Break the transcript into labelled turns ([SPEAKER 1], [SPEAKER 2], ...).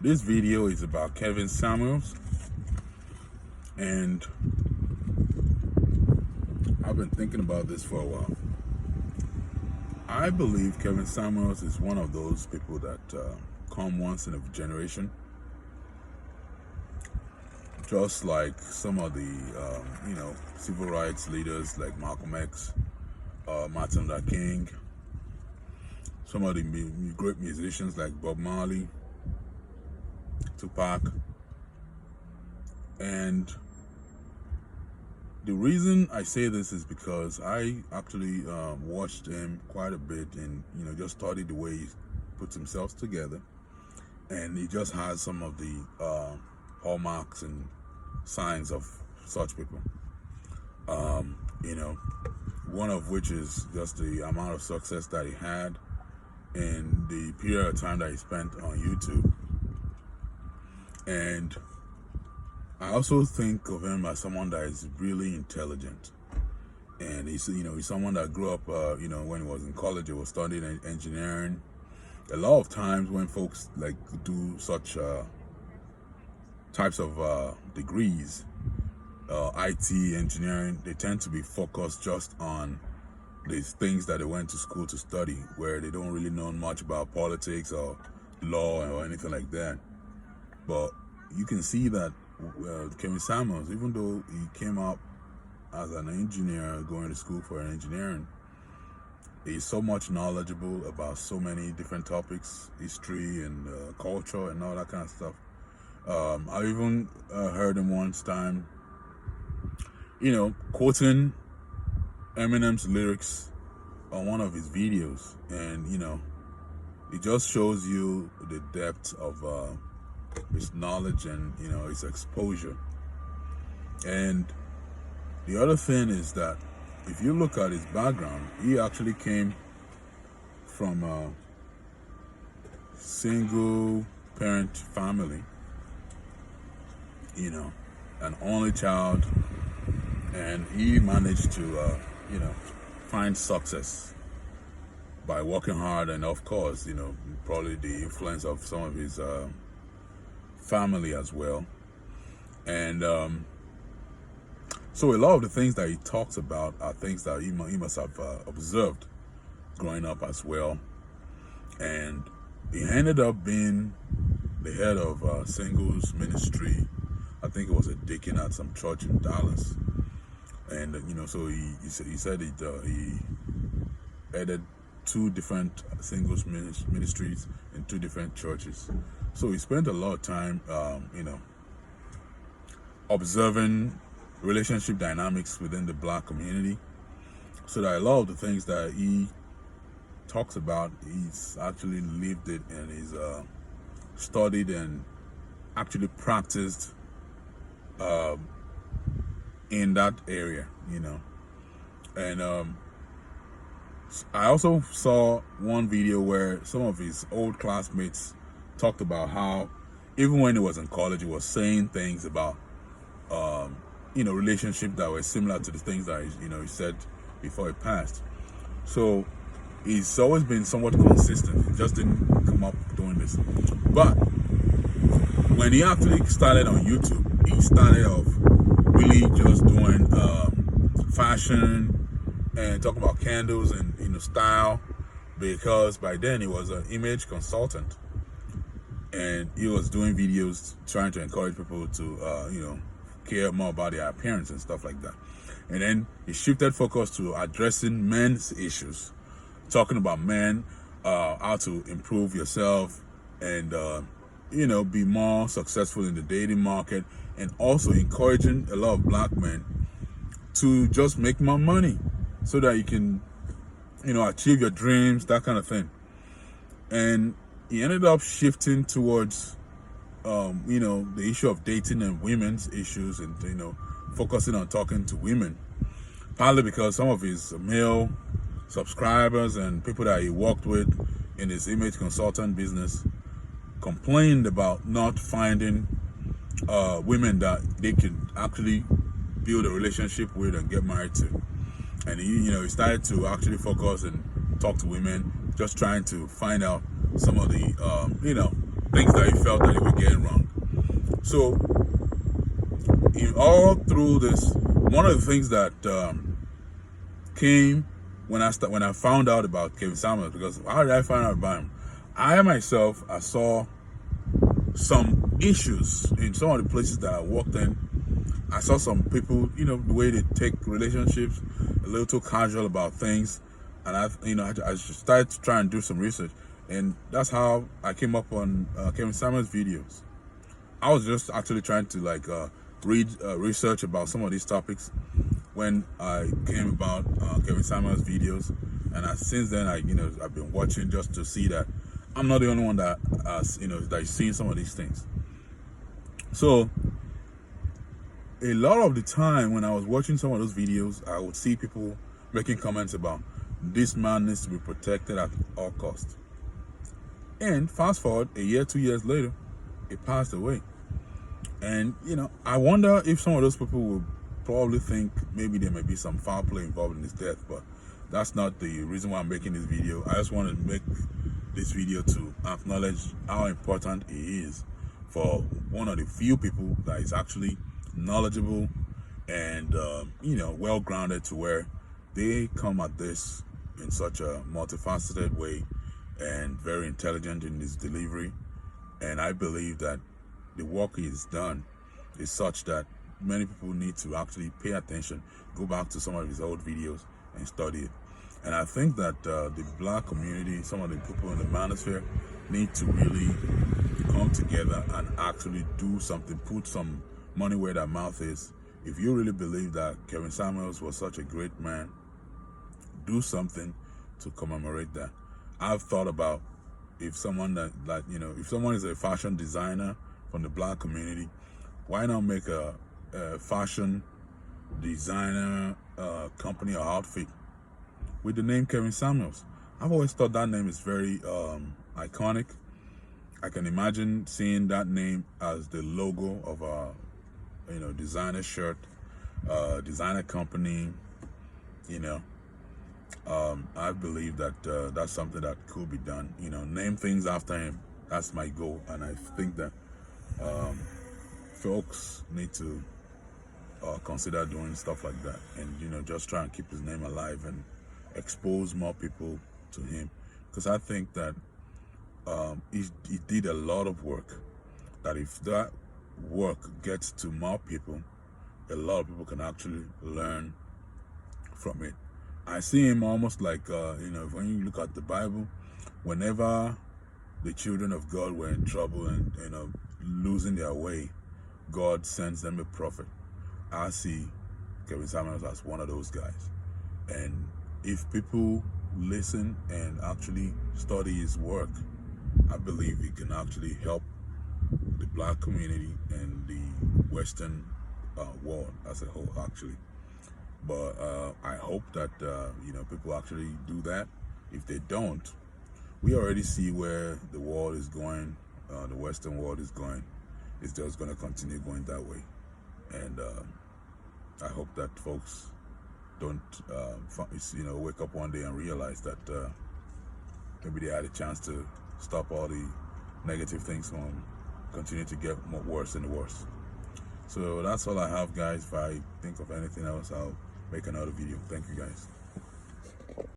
[SPEAKER 1] This video is about Kevin Samuels, and I've been thinking about this for a while. I believe Kevin Samuels is one of those people that come once in a generation, just like some of the civil rights leaders like Malcolm X, Martin Luther King, some of the great musicians like Bob Marley, Tupac. And the reason I say this is because I actually watched him quite a bit and just studied the way he puts himself together, and he just has some of the hallmarks and signs of such people. One of which is just the amount of success that he had in the period of time that he spent on YouTube. And I also think of him as someone that is really intelligent, and he's someone that grew up when he was in college, he was studying engineering. A lot of times when folks like do such types of degrees, IT engineering, they tend to be focused just on these things that they went to school to study, where they don't really know much about politics or law or anything like that. But you can see that Kevin Samuels, even though he came up as an engineer going to school for engineering, he's so much knowledgeable about so many different topics, history and culture and all that kind of stuff. I even heard him once time, quoting Eminem's lyrics on one of his videos, and it just shows you the depth of his knowledge and his exposure. And the other thing is that if you look at his background, he actually came from a single parent family, an only child, and he managed to find success by working hard, and of course probably the influence of some of his family as well. And so a lot of the things that he talks about are things that he must have observed growing up as well. And he ended up being the head of singles ministry. I think it was a deacon at some church in Dallas. And so he said he headed two different singles ministries in two different churches. So he spent a lot of time, observing relationship dynamics within the Black community, so that a lot of the things that he talks about, he's actually lived it, and he's studied and actually practiced in that area, And I also saw one video where some of his old classmates talked about how even when he was in college, he was saying things about relationships that were similar to the things that he said before he passed. So he's always been somewhat consistent. He just didn't come up doing this. But when he actually started on YouTube, he started off really just doing fashion and talking about candles and style, because by then he was an image consultant, and he was doing videos trying to encourage people to care more about their appearance and stuff like that. And then he shifted focus to addressing men's issues, talking about men, how to improve yourself and be more successful in the dating market, and also encouraging a lot of Black men to just make more money so that you can achieve your dreams, that kind of thing. And he ended up shifting towards the issue of dating and women's issues, and focusing on talking to women, partly because some of his male subscribers and people that he worked with in his image consultant business complained about not finding women that they could actually build a relationship with and get married to. And he started to actually focus and talk to women, just trying to find out some of the things that he felt that he was getting wrong. So, in all through this, one of the things that came when I found out about Kevin Samuels, because how did I find out about him? I myself, I saw some issues in some of the places that I worked in. I saw some people, the way they take relationships a little too casual about things, and I started to try and do some research, and that's how I came up on Kevin Samuels videos. I was just actually trying to read research about some of these topics when I came about Kevin Samuels videos, and since then I've been watching just to see that I'm not the only one that that is seeing some of these things. So a lot of the time when I was watching some of those videos, I would see people making comments about this man needs to be protected at all costs. And fast forward a year, 2 years later, he passed away. And I wonder if some of those people will probably think maybe there may be some foul play involved in his death, but that's not the reason why I'm making this video. I just want to make this video to acknowledge how important he is for one of the few people that is actually knowledgeable and well grounded, to where they come at this in such a multifaceted way and very intelligent in his delivery. And I believe that the work he has done is such that many people need to actually pay attention, go back to some of his old videos and study it. And I think that the black community, some of the people in the manosphere, need to really come together and actually do something, put some money where their mouth is. If you really believe that Kevin Samuels was such a great man, do something to commemorate that. I've thought about if someone if someone is a fashion designer from the black community, why not make a fashion designer company or outfit with the name Kevin Samuels? I've always thought that name is very iconic. I can imagine seeing that name as the logo of a designer shirt, designer company. I believe that that's something that could be done. Name things after him. That's my goal, and I think that folks need to consider doing stuff like that, and just try and keep his name alive and expose more people to him, because I think that he did a lot of work, that if that work gets to more people, a lot of people can actually learn from it. I see him almost like when you look at the Bible, whenever the children of God were in trouble and losing their way, God sends them a prophet. I see Kevin Samuels as one of those guys. And if people listen and actually study his work, I believe he can actually help the black community and the Western world as a whole, actually. But I hope that people actually do that. If they don't, we already see where the world is going, the Western world is going. It's just going to continue going that way. And I hope that folks don't wake up one day and realize that maybe they had a chance to stop all the negative things from continuing to get worse and worse. So that's all I have, guys. If I think of anything else, I'll make another video. Thank you, guys.